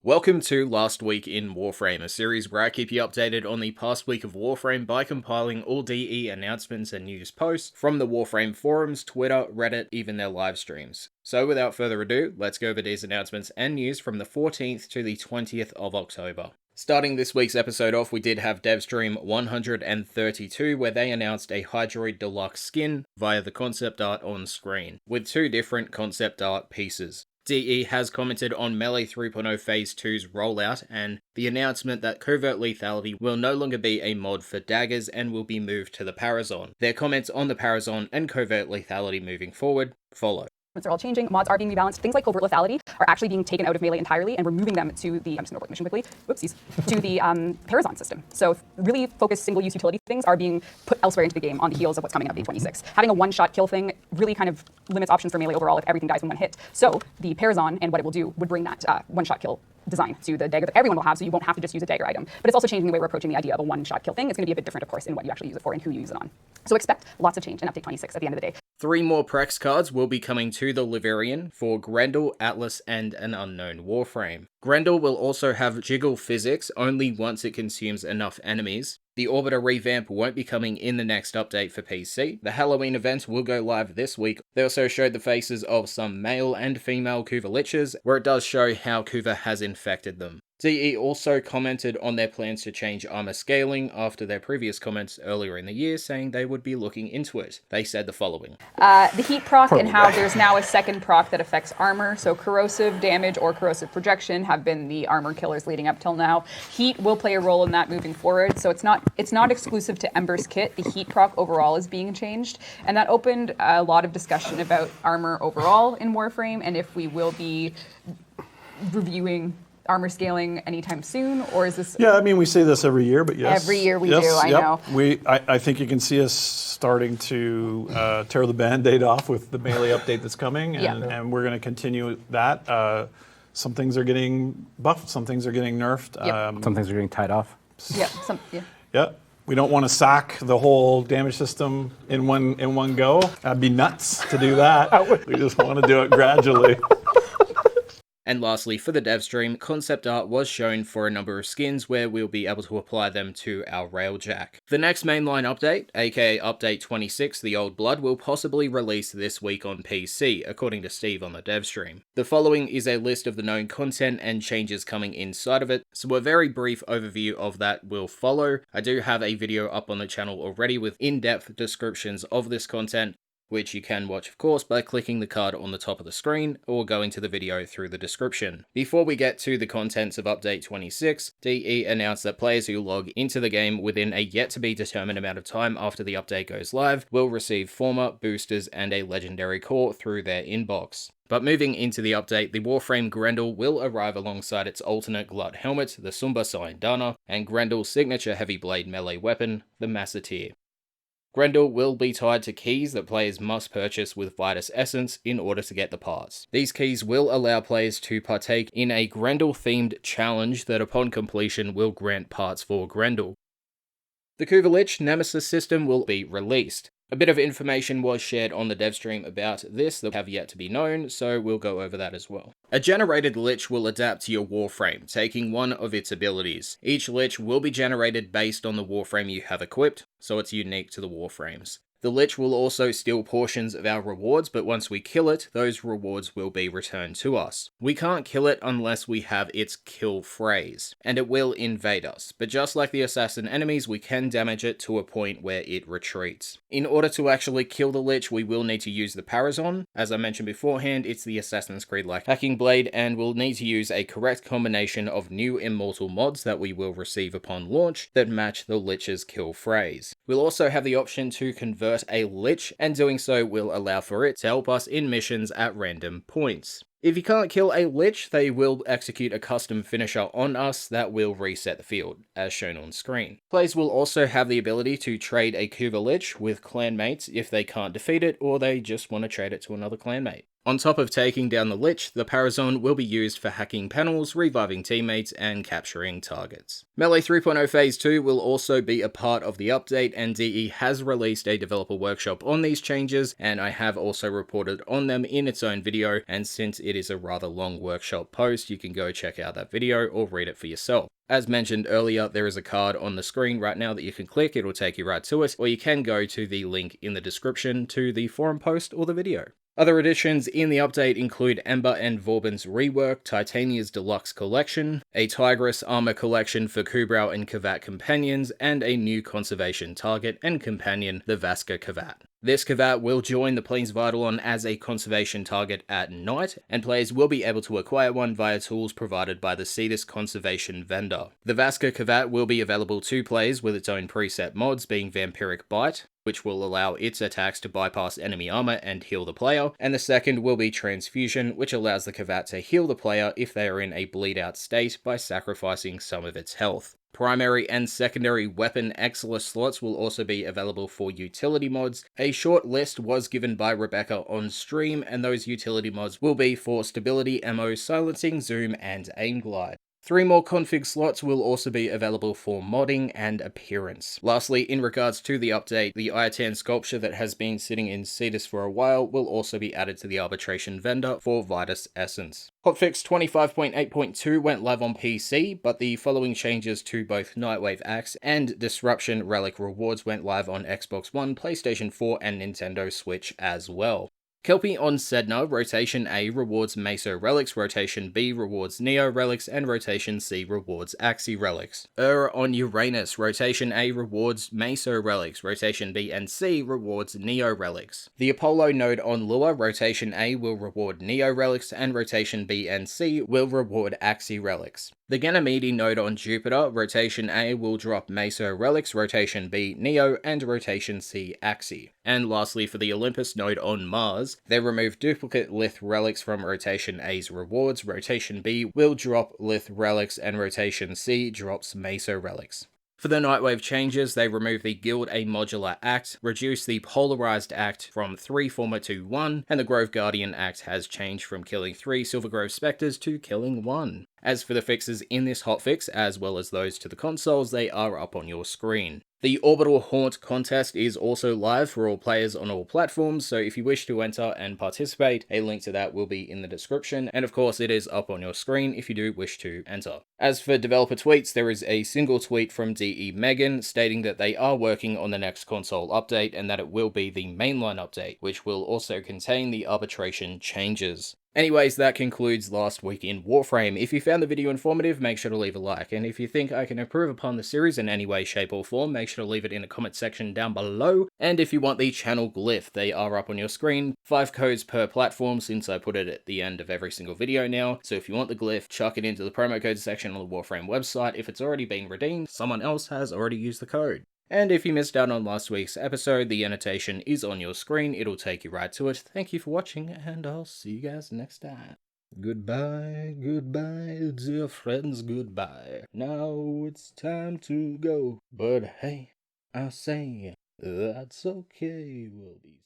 Welcome to Last Week in Warframe, a series where I keep you updated on the past week of Warframe by compiling all DE announcements and news posts from the Warframe forums, Twitter, Reddit, even their live streams. So without further ado, let's go over these announcements and news from the 14th to the 20th of October. Starting this week's episode off, we did have Devstream 132, where they announced a Hydroid Deluxe skin via the concept art on screen, with two different concept art pieces. DE has commented on Melee 3.0 Phase 2's rollout and the announcement that Covert Lethality will no longer be a mod for daggers and will be moved to the Parazon. Their comments on the Parazon and Covert Lethality moving forward follow. Are all changing, mods are being rebalanced. Things like Covert Lethality are actually being taken out of Melee entirely, and we're moving them to the, I'm just going to mission quickly, whoopsies, to the Parazon system. So really focused single-use utility things are being put elsewhere into the game on the heels of what's coming up in 26. Having a one-shot kill thing really kind of limits options for Melee overall if everything dies in one hit. So the Parazon and what it will do would bring that one-shot kill design to the dagger that everyone will have, so you won't have to just use a dagger item. But it's also changing the way we're approaching the idea of a one-shot kill thing. It's going to be a bit different, of course, in what you actually use it for and who you use it on. So expect lots of change in Update 26 at the end of the day. 3 more Prex cards will be coming to the Leverian for Grendel, Atlas, and an unknown Warframe. Grendel will also have Jiggle physics only once it consumes enough enemies. The Orbital Revamp won't be coming in the next update for PC. The Halloween event will go live this week. They also showed the faces of some male and female Kuva Liches, where it does show how Kuva has infected them. DE also commented on their plans to change armor scaling after their previous comments earlier in the year, saying they would be looking into it. They said the following. The heat proc and how there's now a second proc that affects armor. So corrosive damage or corrosive projection have been the armor killers leading up till now. Heat will play a role in that moving forward. So it's not exclusive to Ember's kit. The heat proc overall is being changed. And that opened a lot of discussion about armor overall in Warframe and if we will be reviewing armor scaling anytime soon, or is this? Yeah, I mean, we say this every year, but yes. Every year we do, I know. I think you can see us starting to tear the Band-Aid off with the Melee update that's coming, and we're going to continue that. Some things are getting buffed, some things are getting nerfed. Some things are getting tied off. Yeah. We don't want to sack the whole damage system in one go. That'd be nuts to do that. We just want to do it gradually. And lastly, for the Devstream, concept art was shown for a number of skins where we'll be able to apply them to our Railjack. The next mainline update, aka Update 26, The Old Blood, will possibly release this week on PC, according to Steve on the Devstream. The following is a list of the known content and changes coming inside of it, so a very brief overview of that will follow. I do have a video up on the channel already with in-depth descriptions of this content, which you can watch, of course, by clicking the card on the top of the screen or going to the video through the description. Before we get to the contents of Update 26, DE announced that players who log into the game within a yet-to-be-determined amount of time after the update goes live will receive former, boosters, and a legendary core through their inbox. But moving into the update, the Warframe Grendel will arrive alongside its alternate Glut helmet, the Sumba Dana, and Grendel's signature heavy blade melee weapon, the Massateer. Grendel will be tied to keys that players must purchase with Vitus Essence in order to get the parts. These keys will allow players to partake in a Grendel-themed challenge that upon completion will grant parts for Grendel. The Kuva Lich Nemesis system will be released. A bit of information was shared on the Devstream about this that have yet to be known, so we'll go over that as well. A generated Lich will adapt to your Warframe, taking one of its abilities. Each Lich will be generated based on the Warframe you have equipped, so it's unique to the Warframes. The Lich will also steal portions of our rewards, but once we kill it, those rewards will be returned to us. We can't kill it unless we have its kill phrase, and it will invade us, but just like the assassin enemies, we can damage it to a point where it retreats. In order to actually kill the Lich, we will need to use the Parazon. As I mentioned beforehand, it's the Assassin's Creed-like hacking blade, and we'll need to use a correct combination of new immortal mods that we will receive upon launch that match the Lich's kill phrase. We'll also have the option to convert a Lich, and doing so will allow for it to help us in missions at random points. If you can't kill a Lich, they will execute a custom finisher on us that will reset the field, as shown on screen. Players will also have the ability to trade a Kuva Lich with clanmates if they can't defeat it, or they just want to trade it to another clanmate. On top of taking down the Lich, the Parazon will be used for hacking panels, reviving teammates, and capturing targets. Melee 3.0 Phase 2 will also be a part of the update, and DE has released a developer workshop on these changes, and I have also reported on them in its own video, and since it is a rather long workshop post, you can go check out that video or read it for yourself. As mentioned earlier, there is a card on the screen right now that you can click, it will take you right to it, or you can go to the link in the description to the forum post or the video. Other additions in the update include Ember and Vauban's rework, Titania's Deluxe collection, a Tigress armor collection for Kubrau and Kavat companions, and a new conservation target and companion, the Vaska Kavat. This Kavat will join the Plains Vitallon as a conservation target at night, and players will be able to acquire one via tools provided by the Cetus conservation vendor. The Vaska Kavat will be available to players with its own preset mods, being Vampiric Bite, which will allow its attacks to bypass enemy armor and heal the player, and the second will be Transfusion, which allows the Kavat to heal the player if they are in a bleed out state by sacrificing some of its health. Primary and secondary weapon Exilus slots will also be available for utility mods. A short list was given by Rebecca on stream, and those utility mods will be for stability, ammo, silencing, zoom, and aim glide. 3 more config slots will also be available for modding and appearance. Lastly, in regards to the update, the Iatan sculpture that has been sitting in Cetus for a while will also be added to the arbitration vendor for Vitus Essence. Hotfix 25.8.2 went live on PC, but the following changes to both Nightwave Axe and Disruption Relic rewards went live on Xbox One, PlayStation 4, and Nintendo Switch as well. Kelpie on Sedna, Rotation A rewards Meso Relics, Rotation B rewards Neo Relics, and Rotation C rewards Axie Relics. On Uranus, Rotation A rewards Meso Relics, Rotation B and C rewards Neo Relics. The Apollo node on Lua, Rotation A will reward Neo Relics, and Rotation B and C will reward Axie Relics. The Ganymede node on Jupiter, Rotation A will drop Meso Relics, Rotation B Neo, and Rotation C Axie. And lastly, for the Olympus node on Mars, they remove duplicate Lith Relics from Rotation A's rewards, Rotation B will drop Lith Relics, and Rotation C drops Meso Relics. For the Nightwave changes, they remove the Guild A Modular Act, reduce the Polarized Act from 3 Former to 1, and the Grove Guardian Act has changed from killing 3 Silvergrove Spectres to killing 1. As for the fixes in this hotfix, as well as those to the consoles, they are up on your screen. The Orbital Haunt contest is also live for all players on all platforms, so if you wish to enter and participate, a link to that will be in the description, and of course it is up on your screen if you do wish to enter. As for developer tweets, there is a single tweet from DE Megan stating that they are working on the next console update and that it will be the mainline update, which will also contain the arbitration changes. Anyways, that concludes last week in Warframe. If you found the video informative, make sure to leave a like, and if you think I can improve upon the series in any way, shape or form, make sure to leave it in the comment section down below. And if you want the channel glyph, they are up on your screen. 5 codes per platform since I put it at the end of every single video now, so if you want the glyph, chuck it into the promo code section on the Warframe website. If it's already been redeemed, someone else has already used the code. And if you missed out on last week's episode, the annotation is on your screen, it'll take you right to it. Thank you for watching, and I'll see you guys next time. Goodbye, goodbye, dear friends, goodbye. Now it's time to go, but hey, I say, that's okay, we'll be